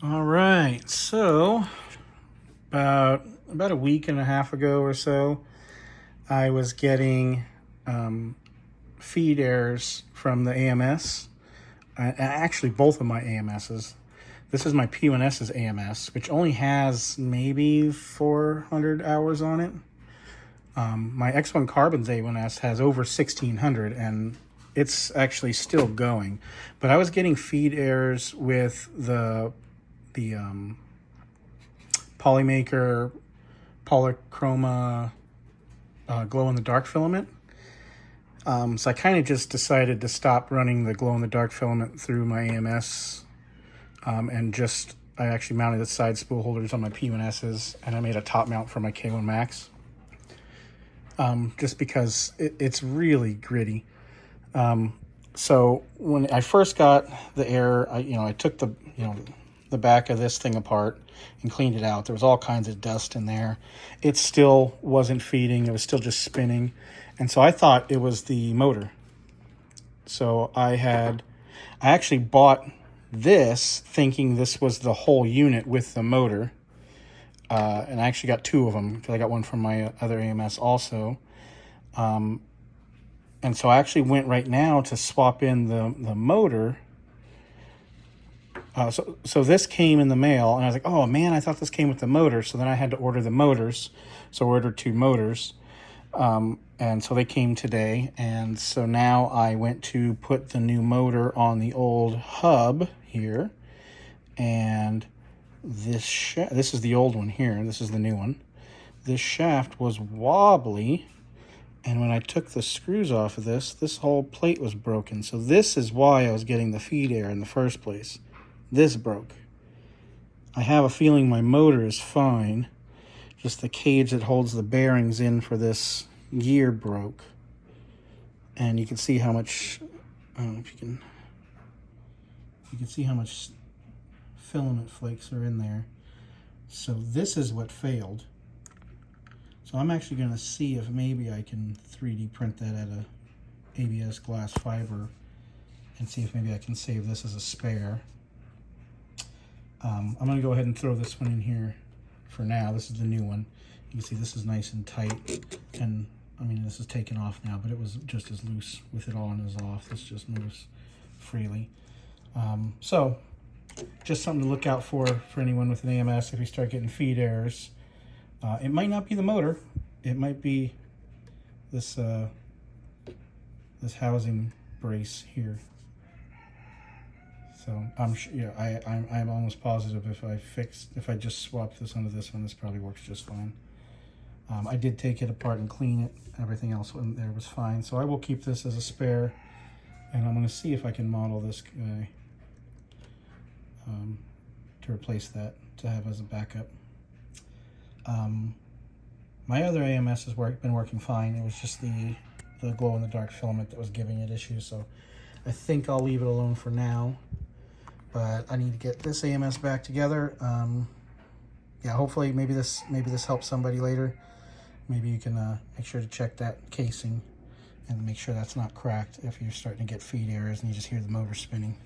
All right, so about a week and a half ago or so, I was getting feed errors from the AMS. Actually, both of my AMSs. This is my P1S's AMS, which only has maybe 400 hours on it. My X1 Carbon's A1S has over 1,600, and it's actually still going. But I was getting feed errors with the Polymaker Polychroma glow-in-the-dark filament. So I kind of just decided to stop running the glow-in-the-dark filament through my AMS, and I actually mounted the side spool holders on my P1Ss, and I made a top mount for my K1 Max, just because it's really gritty. So when I first got the error, I took the back of this thing apart and cleaned it out. There was all kinds of dust in there. It still wasn't feeding. It was still just spinning. And so I thought it was the motor. So I actually bought this thinking this was the whole unit with the motor. And I actually got two of them because I got one from my other AMS also. And so I actually went right now to swap in the motor. So this came in the mail, and I was like, oh man, I thought this came with the motor. So then I had to order the motors. So I ordered two motors. And so they came today. And so now I went to put the new motor on the old hub here. And this is the old one here. This is the new one. This shaft was wobbly. And when I took the screws off of this whole plate was broken. So this is why I was getting the feed error in the first place. This broke. I have a feeling my motor is fine. Just the cage that holds the bearings in for this gear broke. And you can see how much, I don't know if you can see how much filament flakes are in there. So this is what failed. So I'm actually going to see if maybe I can 3D print that at a ABS glass fiber and see if maybe I can save this as a spare. I'm going to go ahead and throw this one in here for now. This is the new one. You can see this is nice and tight, and I mean this is taken off now, but it was just as loose with it on as off. This just moves freely. So just something to look out for anyone with an AMS if you start getting feed errors. It might not be the motor. It might be this this housing brace here. So I'm almost positive if I just swap this onto this one, this probably works just fine. I did take it apart and clean it. Everything else in there was fine. So I will keep this as a spare, and I'm going to see if I can model this guy to replace that, to have as a backup. My other AMS has been working fine. It was just the glow-in-the-dark filament that was giving it issues. So I think I'll leave it alone for now. But I need to get this AMS back together. Yeah, hopefully maybe this helps somebody later. Maybe you can make sure to check that casing and make sure that's not cracked if you're starting to get feed errors and you just hear the motor spinning.